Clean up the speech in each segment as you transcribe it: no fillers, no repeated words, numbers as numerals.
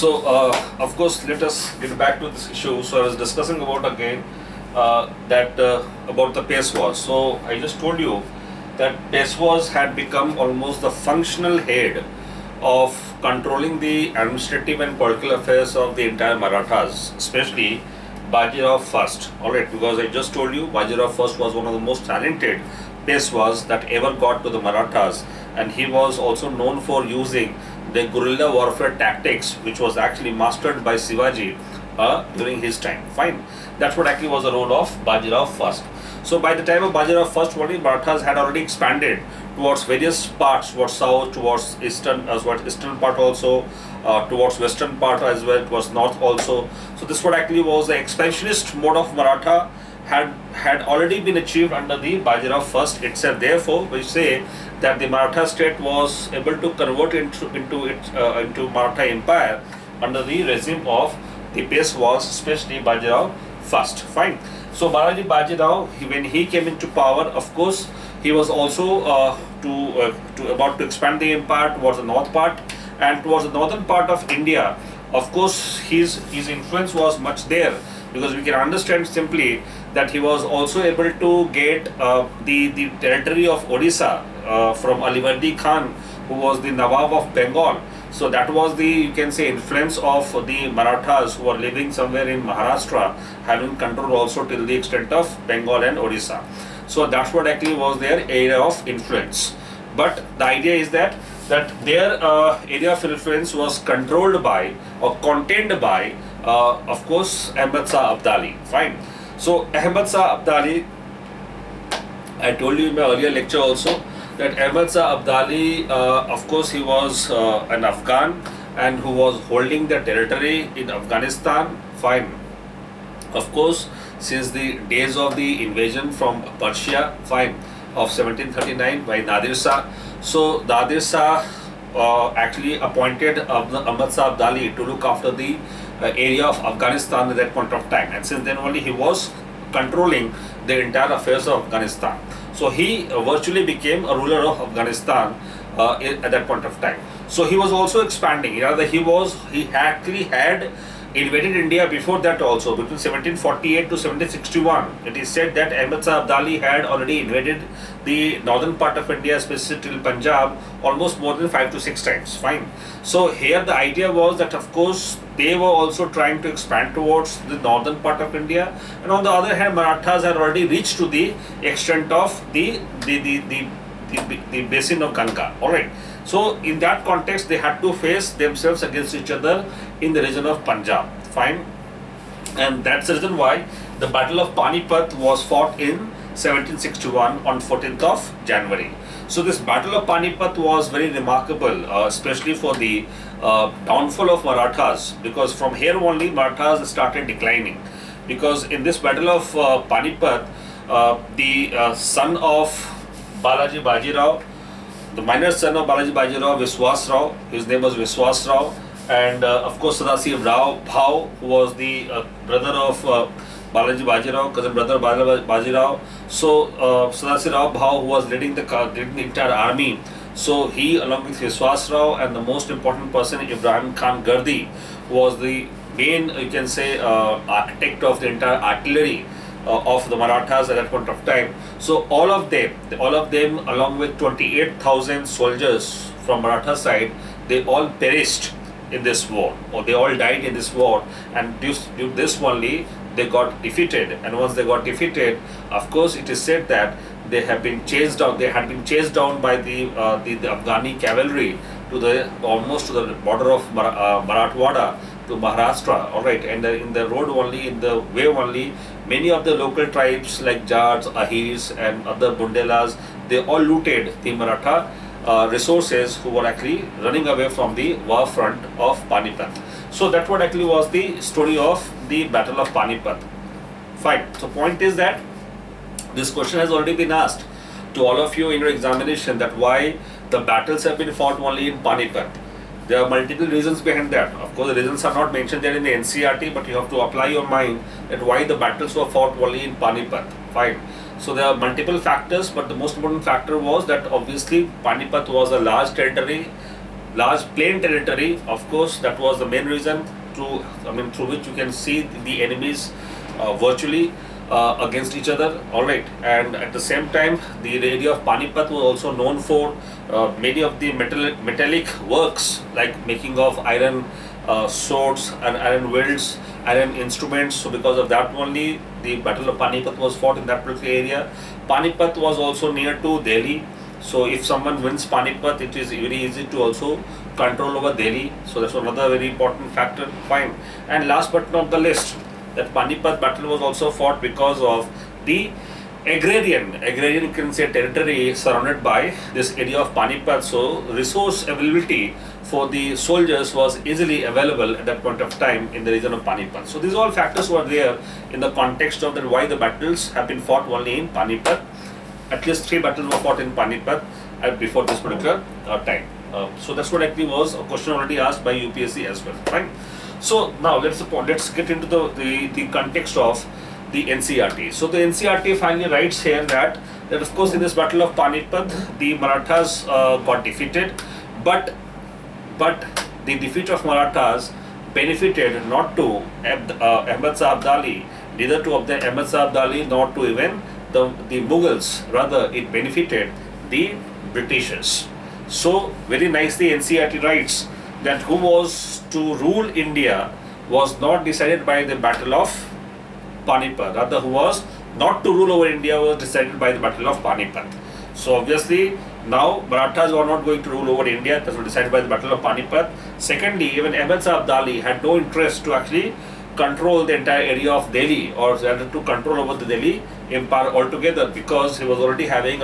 Of course, let us get back to this issue. So, I was discussing about again that about the Peshwas. So, I just told you that Peshwas had become almost the functional head of controlling the administrative and political affairs of the entire Marathas, especially Bajirao first. Alright, because I just told you Bajirao first was one of the most talented Peshwas that ever got to the Marathas, and he was also known for using the guerrilla warfare tactics, which was actually mastered by Shivaji during his time. Fine, that's what actually was the role of Bajirao first. So by the time of Bajirao first, only Marathas had already expanded towards various parts, towards south, towards eastern, as well eastern part also, towards western part as well, towards north also. So this what actually was the expansionist mode of Maratha had already been achieved under the Bajirao first itself. Therefore, we say that the Maratha state was able to convert into Maratha empire under the regime of the Peshwas, especially Bajirao first. Fine. So Balaji Bajirao, when he came into power, of course, he was also about to expand the empire towards the north part and towards the northern part of India. Of course, his influence was much there, because we can understand simply that he was also able to get the territory of Odisha from Alivardi Khan, who was the Nawab of Bengal. So that was the, you can say, influence of the Marathas who were living somewhere in Maharashtra, having control also till the extent of Bengal and Odisha. So that's what actually was their area of influence. But the idea is that their area of influence was controlled by or contained by, of course, Ahmad Shah Abdali. Fine. So Ahmad Shah Abdali, I told you in my earlier lecture also that Ahmad Shah Abdali, of course, he was an Afghan and who was holding the territory in Afghanistan. Fine. Of course, since the days of the invasion from Persia, fine, of 1739 by Nadir Shah. So Nadir Shah actually appointed Ahmad Shah Abdali to look after the area of Afghanistan at that point of time, and since then only he was controlling the entire affairs of Afghanistan. So he virtually became a ruler of Afghanistan at that point of time. So he was also expanding. He actually had invaded India before that also, between 1748 to 1761. It is said that Ahmad Shah Abdali had already invaded the northern part of India, specifically Punjab, almost more than 5 to 6 times. Fine. So here the idea was that, of course, they were also trying to expand towards the northern part of India, and on the other hand, Marathas had already reached to the extent of the basin of Ganga. All right. So in that context, they had to face themselves against each other in the region of Punjab. Fine. And that's the reason why the Battle of Panipat was fought in 1761 on 14th of January. So this Battle of Panipat was very remarkable, especially for the downfall of Marathas, because from here only Marathas started declining. Because in this Battle of Panipat, the son of Balaji Bajirao, the minor son of Balaji Bajirao, Viswas Rao, his name was Viswas Rao, and of course Sadasiv Rao Bhau, who was the brother of Balaji Bajirao, cousin brother Balaji Bajirao. So Sadasiv Rao Bhau, who was leading the entire army, so he, along with Viswas Rao, and the most important person, Ibrahim Khan Gardi, was the main, you can say, architect of the entire artillery of the Marathas at that point of time. So all of them along with 28,000 soldiers from Maratha side, they all perished in this war, or they all died in this war, and due to this only they got defeated. And once they got defeated, of course, it is said that they had been chased down by the Afghani cavalry to almost to the border of Marathwada to Maharashtra. All right, and in the road only, in the way only, many of the local tribes like Jats, Ahirs, and other Bundelas, they all looted the Maratha resources, who were actually running away from the war front of Panipat. So that what actually was the story of the Battle of Panipat. Fine. So point is that this question has already been asked to all of you in your examination, that why the battles have been fought only in Panipat. There are multiple reasons behind that. Of course, the reasons are not mentioned there in the NCERT, but you have to apply your mind that why the battles were fought only in Panipat. Fine. So there are multiple factors, but the most important factor was that obviously Panipat was a large territory large plain territory. Of course, that was the main reason through which you can see the enemies virtually against each other. All right, and at the same time, the area of Panipat was also known for many of the metallic works, like making of iron swords and iron welds, iron instruments. So because of that only, the Battle of Panipat was fought in that particular area. Panipat was also near to Delhi. So if someone wins Panipat, it is very easy to also control over Delhi. So that's another very important factor. Fine. And last but not the least, that Panipat battle was also fought because of the agrarian you can say territory surrounded by this area of Panipat. So resource availability for the soldiers was easily available at that point of time in the region of Panipat. So these all factors were there in the context of that why the battles have been fought only in Panipat. At least 3 battles were fought in Panipat before this particular time. So that's what actually was a question already asked by UPSC as well. Right. So now let's get into the context of the NCERT. So the NCERT finally writes here that of course in this battle of Panipat the Marathas got defeated, but the defeat of Marathas benefited not to Ahmad Shah Abdali, neither to Ahmad Shah Abdali nor to even the Mughals. Rather, it benefited the Britishers. So very nicely NCERT writes that who was to rule India was not decided by the Battle of Panipat. Rather, who was not to rule over India was decided by the Battle of Panipat. So obviously now Marathas were not going to rule over India. That was decided by the Battle of Panipat. Secondly, even Ahmad Shah Abdali had no interest to actually control the entire area of Delhi, or rather to control over the Delhi Empire altogether, because he was already having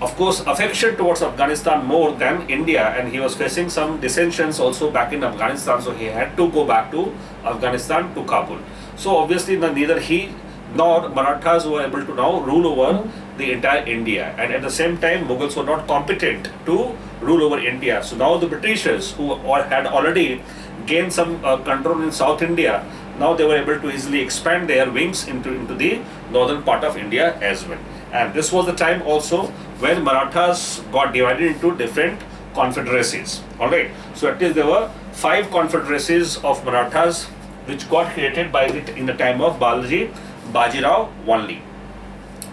of course, affection towards Afghanistan more than India, and he was facing some dissensions also back in Afghanistan, so he had to go back to Afghanistan, to Kabul. So obviously neither he nor Marathas were able to now rule over the entire India, and at the same time Mughals were not competent to rule over India. So now the Britishers, who had already gained some control in South India, now they were able to easily expand their wings into the northern part of India as well. And this was the time also when Marathas got divided into different confederacies. Alright, so at least there were 5 confederacies of Marathas which got created in the time of Balaji Bajirao only.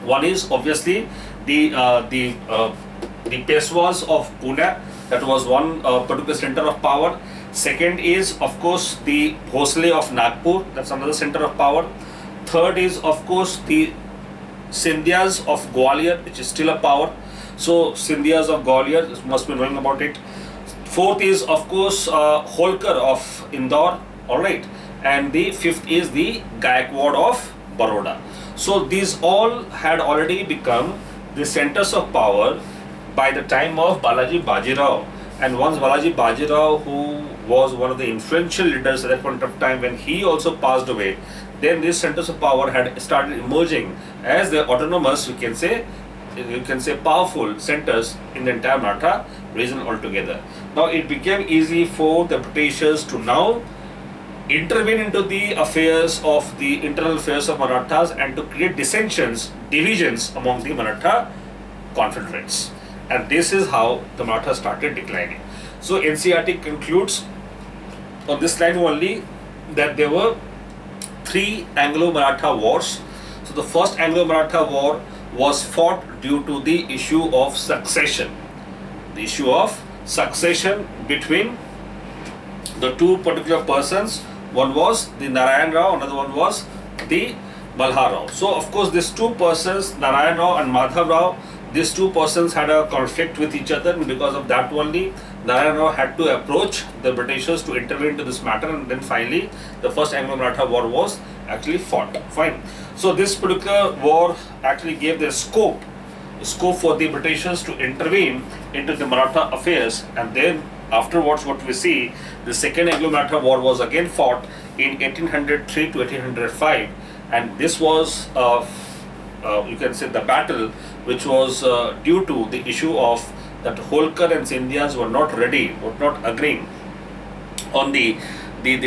One is obviously the Peshwas of Pune. That was one particular center of power. Second is of course the Bhosle of Nagpur. That's another center of power. Third is of course the Scindias of Gwalior, which is still a power. So Scindias of Gwalior, you must be knowing about it. Fourth is of course Holkar of Indore. Alright. And the fifth is the Gaikwad of Baroda. So these all had already become the centers of power by the time of Balaji Bajirao. And once Balaji Bajirao, who was one of the influential leaders at that point of time, when he also passed away, then these centers of power had started emerging as the autonomous, you can say powerful centers in the entire Maratha region altogether. Now it became easy for the Britishers to now intervene into the affairs of the internal affairs of Marathas and to create dissensions, divisions among the Maratha confederates. And this is how the Marathas started declining. So NCERT concludes on this line only that there were 3 Anglo-Maratha wars. So the first Anglo-Maratha war was fought due to the issue of succession. The issue of succession between the 2 particular persons. One was the Narayan Rao, another one was the Malhar Rao. So of course these 2 persons, Narayan Rao and Madhav Rao, these 2 persons had a conflict with each other, and because of that only Narayan Rao had to approach the Britishers to intervene into this matter, and then finally the first Anglo-Maratha war was actually fought. Fine. So this particular war actually gave the scope for the Britishers to intervene into the Maratha affairs, and then afterwards what we see, the second Anglo-Maratha war was again fought in 1803 to 1805, and this was you can say the battle which was due to the issue of that Holkar and Scindias were not ready, were not agreeing on the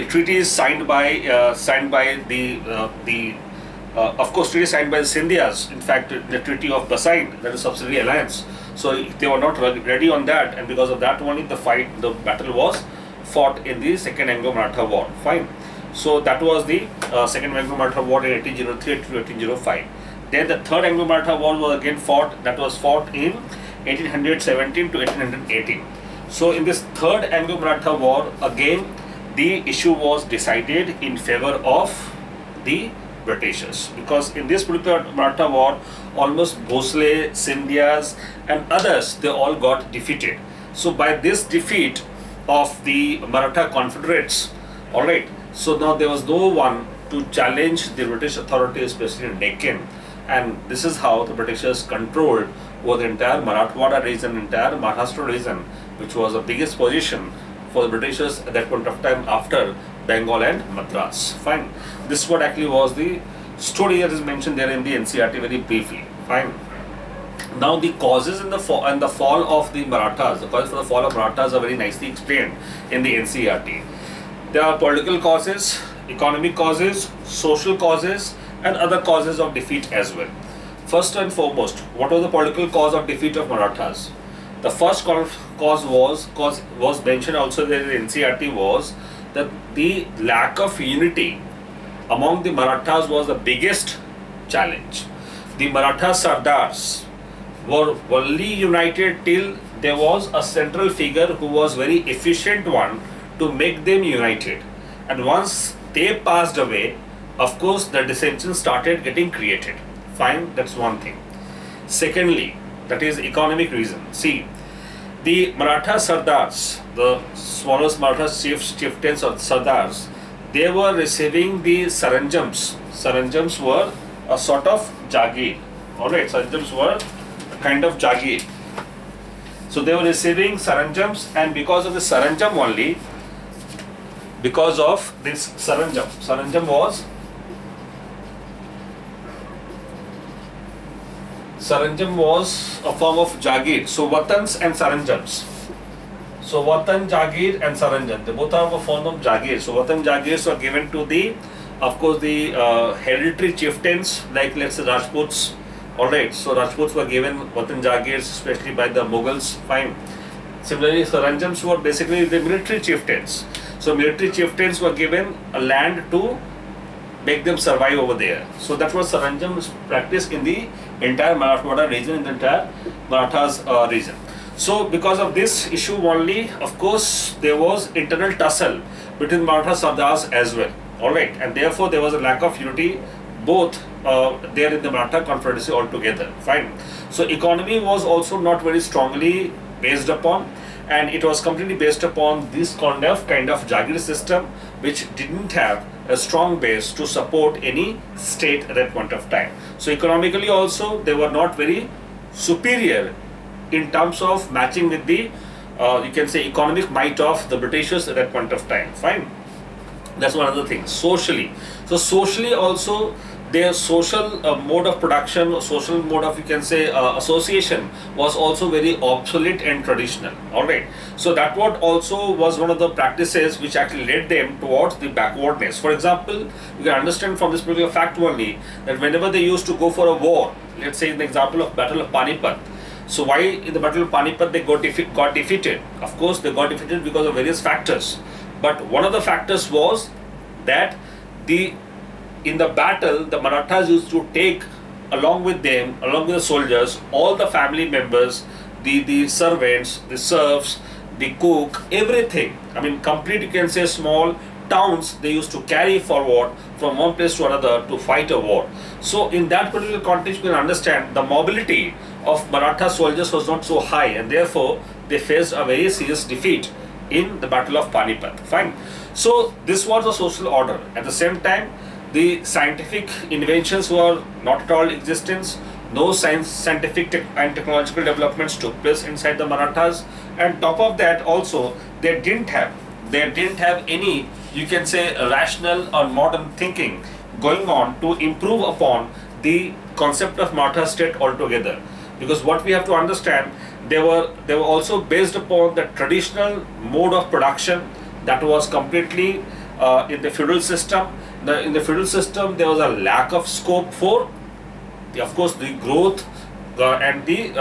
treaties signed by of course treaties signed by the Scindias. In fact, the Treaty of Basaint, that is subsidiary alliance. So they were not ready on that, and because of that only the battle was fought in the Second Anglo-Maratha War. Fine. So that was the Second Anglo-Maratha War in 1803 to 1805. Then the Third Anglo-Maratha War was again fought. That was fought in 1817 to 1818. So in this Third Anglo-Maratha War, again the issue was decided in favor of the Britishers, because in this particular Maratha War, almost Bhosle, Scindias and others, they all got defeated. So by this defeat of the Maratha Confederates, alright, so now there was no one to challenge the British authorities, especially in Deccan, and this is how the Britishers controlled over the entire Marathwada region, entire Maharashtra region, which was the biggest position for the Britishers at that point of time after Bengal and Madras. Fine. This what actually was the story that is mentioned there in the NCERT very briefly. Fine. Now the causes in the fall of the Marathas, the causes for the fall of Marathas are very nicely explained in the NCERT. There are political causes, economic causes, social causes and other causes of defeat as well. First and foremost, what was the political cause of defeat of Marathas? The first cause was mentioned also there in NCERT was that the lack of unity among the Marathas was the biggest challenge. The Maratha Sardars were only united till there was a central figure who was very efficient one to make them united. And once they passed away, of course the dissension started getting created. Fine, that's one thing. Secondly, that is economic reason. See, the Maratha Sardars, the smallest Maratha chieftains or Sardars, they were receiving the saranjams. Saranjams were a sort of jagir. Alright, saranjams were a kind of jagir. So they were receiving saranjams, and because of the saranjam only, because of this saranjam was a form of jagir. So watans and saranjams. So watan, jagir and saranjam, they both are a form of jagir. So watan, jagirs were given to the, of course, the hereditary chieftains, like let's say Rajputs. Alright, so Rajputs were given watan jagirs, especially by the Mughals. Fine. Similarly, saranjams were basically the military chieftains. So military chieftains were given a land to make them survive over there. So that was saranjam practiced in the entire Marathwada region, in the entire Marathas region. So because of this issue only, of course, there was internal tussle between Maratha Sardars as well. Alright, and therefore there was a lack of unity both there in the Maratha Confederacy altogether. Fine. So economy was also not very strongly based upon, and it was completely based upon this kind of Jagir system, which didn't have a strong base to support any state at that point of time. So economically also they were not very superior in terms of matching with the you can say economic might of the Britishers at that point of time. Fine. That's one other thing. Socially, so socially also their social mode of production, social mode of, you can say, association was also very obsolete and traditional. Alright, so that what also was one of the practices which actually led them towards the backwardness. For example, you can understand from this particular fact only that whenever they used to go for a war, let's say in the example of Battle of Panipat. So why in the Battle of Panipat they got defeated? Of course, they got defeated because of various factors. But one of the factors was that in the battle, the Marathas used to take along with them, along with the soldiers, all the family members, the servants, the serfs, the cook, everything. I mean, complete, you can say, small towns they used to carry forward from one place to another to fight a war. So in that particular context, you can understand the mobility of Maratha soldiers was not so high, and therefore they faced a very serious defeat in the Battle of Panipat. Fine. So this was the social order. At the same time, the scientific inventions were not at all existence. No scientific and technological developments took place inside the Marathas, and top of that also they didn't have any, you can say, rational or modern thinking going on to improve upon the concept of Maratha state altogether. Because what we have to understand, they were also based upon the traditional mode of production that was completely in the feudal system. In the feudal system, there was a lack of scope for, of course, the growth and the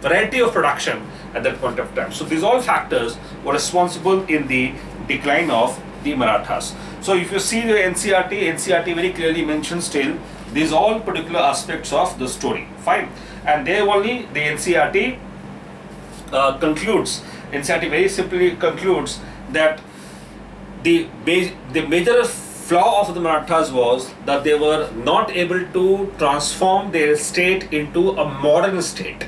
variety of production at that point of time. So these all factors were responsible in the decline of the Marathas. So if you see the NCERT very clearly mentions still these all particular aspects of the story. Fine, and there only the NCERT concludes. NCERT very simply concludes that the major flaw of the Marathas was that they were not able to transform their state into a modern state.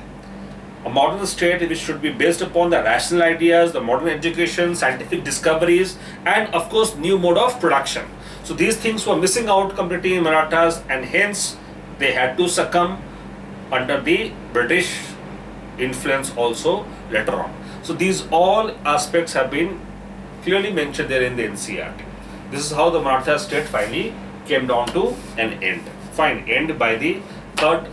A modern state which should be based upon the rational ideas, the modern education, scientific discoveries, and of course new mode of production. So these things were missing out completely in Marathas, and hence they had to succumb under the British influence also later on. So these all aspects have been clearly mentioned there in the NCERT. This is how the Maratha state finally came down to an end. Fine, end by the Third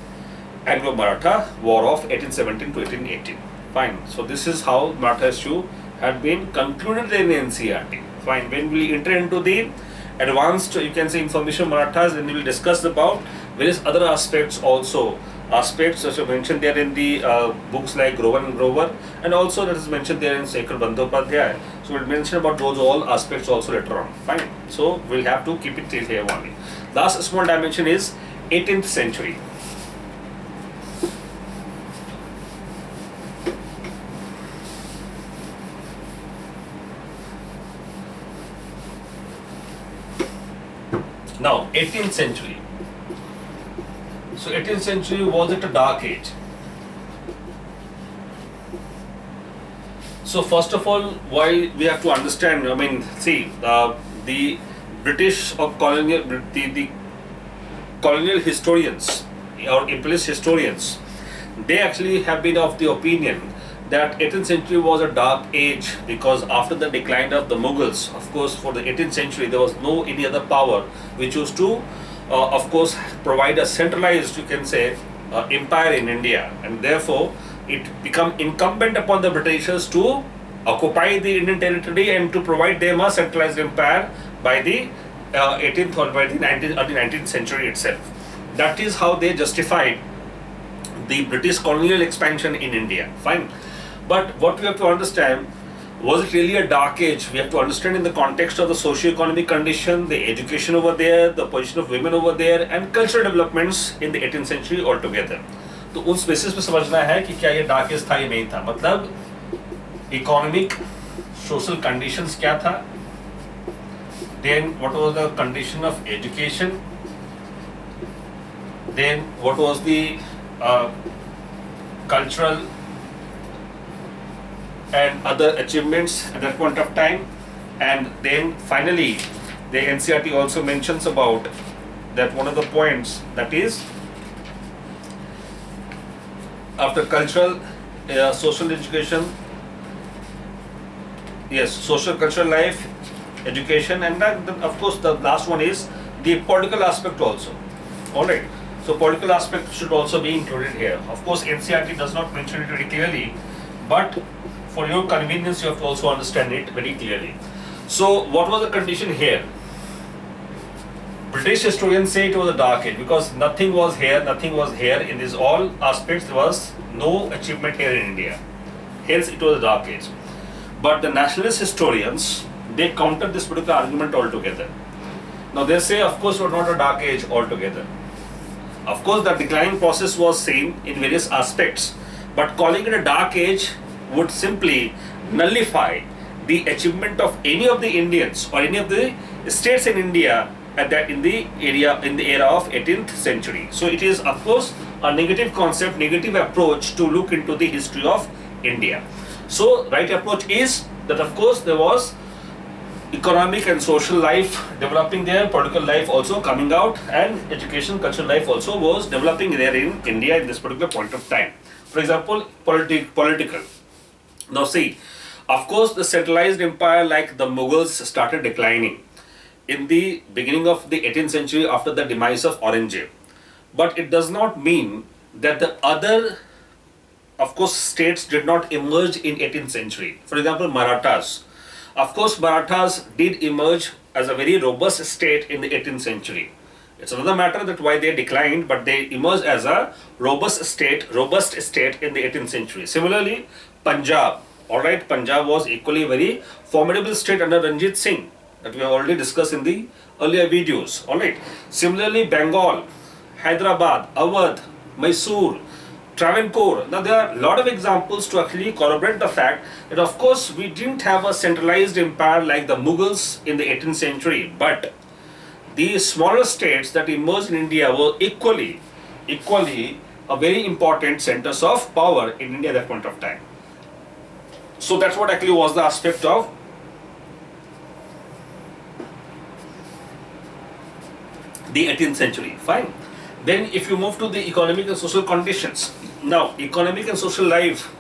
Anglo-Maratha War of 1817 to 1818. Fine, so this is how Maratha issue had been concluded in the NCERT. Fine, when we enter into the advanced, you can say, information Marathas, then we will discuss about various other aspects also. Aspects which are mentioned there in the books like Grover and Grover, and also that is mentioned there in Shekhar Bandyopadhyay. So we'll mention about those all aspects also later on. Fine. So we'll have to keep it till here only. Last small dimension is 18th century. Now, 18th century. So 18th century, was it a dark age? So first of all, why we have to understand, I mean, see, the British or the colonial historians or imperialist historians, they actually have been of the opinion that 18th century was a dark age because after the decline of the Mughals, of course, for the 18th century, there was no any other power which used to of course provide a centralized, you can say, empire in India, and therefore it become incumbent upon the Britishers to occupy the Indian territory and to provide them a centralized empire by the 18th or by the 19th or the 19th century itself. That is how they justified the British colonial expansion in India. Fine, but what we have to understand, was it really a dark age? We have to understand in the context of the socio-economic condition, the education over there, the position of women over there, and cultural developments in the 18th century altogether. तो उस basis पे समझना है कि क्या ये dark as था या नहीं था, मतलब इकोनॉमिक सोशल कंडीशंस क्या था, then what was the condition of education, then what was the cultural and other achievements at that point of time, and then finally the NCERT also mentions about that one of the points, that is after cultural social education, yes, social cultural life, education, and that, of course the last one is the political aspect also. Alright, so political aspect should also be included here. Of course NCERT does not mention it very clearly, but for your convenience you have to also understand it very clearly. So what was the condition here? British historians say it was a dark age because nothing was here in these all aspects. There was no achievement here in India, hence it was a dark age. But the nationalist historians, they counter this particular argument altogether. Now they say, of course, it was not a dark age altogether. Of course the declining process was seen in various aspects, but calling it a dark age would simply nullify the achievement of any of the Indians or any of the states in India at that in the era of 18th century. So it is, of course, a negative concept, negative approach to look into the history of India. So right approach is that, of course, there was economic and social life developing there, political life also coming out, and education, cultural life also was developing there in India in this particular point of time. For example, political. Now see, of course, the centralized empire like the Mughals started declining in the beginning of the 18th century after the demise of Aurangzeb. But it does not mean that the other, of course, states did not emerge in 18th century. For example, Marathas. Of course, Marathas did emerge as a very robust state in the 18th century. It's another matter that why they declined, but they emerged as a robust state in the 18th century. Similarly, Punjab, all right, Punjab was equally a very formidable state under Ranjit Singh that we have already discussed in the earlier videos, all right. Similarly, Bengal, Hyderabad, Awadh, Mysore, Travancore. Now there are a lot of examples to actually corroborate the fact that of course we didn't have a centralized empire like the Mughals in the 18th century, but the smaller states that emerged in India were equally a very important centers of power in India at that point of time. So that's what actually was the aspect of the 18th century. Fine. Then if you move to the economic and social conditions, now economic and social life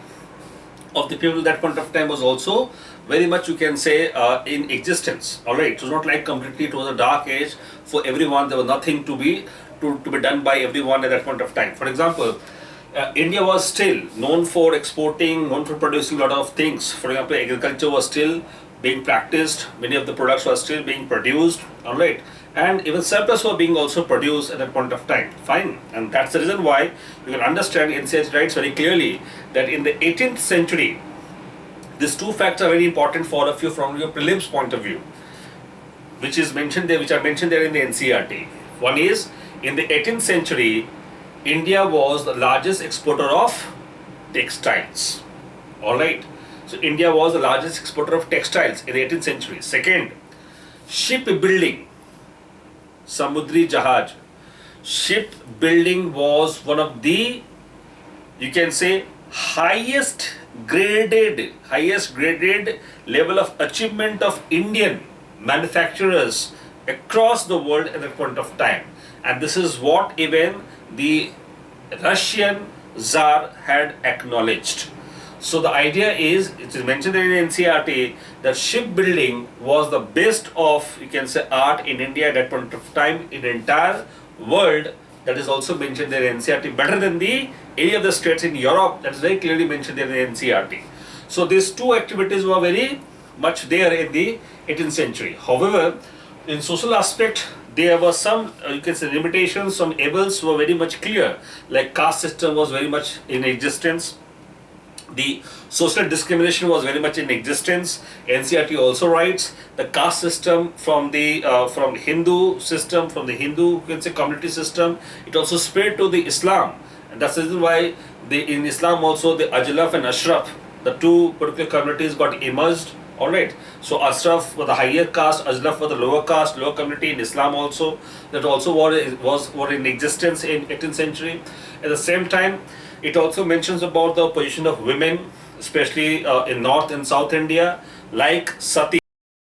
of the people at that point of time was also very much, you can say, in existence. All right, it was not like completely, it was a dark age for everyone. There was nothing to be done by everyone at that point of time. For example, India was still known for exporting, known for producing a lot of things. For example, agriculture was still being practiced. Many of the products were still being produced. All right, and even surplus were being also produced at that point of time. Fine, and that's the reason why you can understand NCLT writes very clearly that in the 18th century, these two facts are very important for all of you from your prelims point of view, which is mentioned there, which are mentioned there in the NCERT. One is, in the 18th century, India was the largest exporter of textiles. All right, so India was the largest exporter of textiles in the 18th century. Second, shipbuilding, Samudri Jahaj. Shipbuilding was one of the, you can say, highest graded level of achievement of Indian manufacturers across the world at that point of time. And this is what even the Russian Tsar had acknowledged. So the idea is, it is mentioned in NCERT that shipbuilding was the best of, you can say, art in India at that point of time in the entire world. That is also mentioned there in NCERT, better than the any of the states in Europe. That is very clearly mentioned there in NCERT. So these two activities were very much there in the 18th century. However, in social aspect, there were some, you can say, limitations. Some evils were very much clear, like caste system was very much in existence. The social discrimination was very much in existence. NCERT also writes the caste system from the Hindu system, from the Hindu, you can say, community system, it also spread to the Islam, and that's the reason why in Islam also the Ajlaf and Ashraf, the two particular communities got emerged. All right, so Ashraf were the higher caste, Ajlaf were the lower caste, lower community in Islam also. That also were in existence in 18th century. At the same time, it also mentions about the position of women, especially in North and South India, like Sati.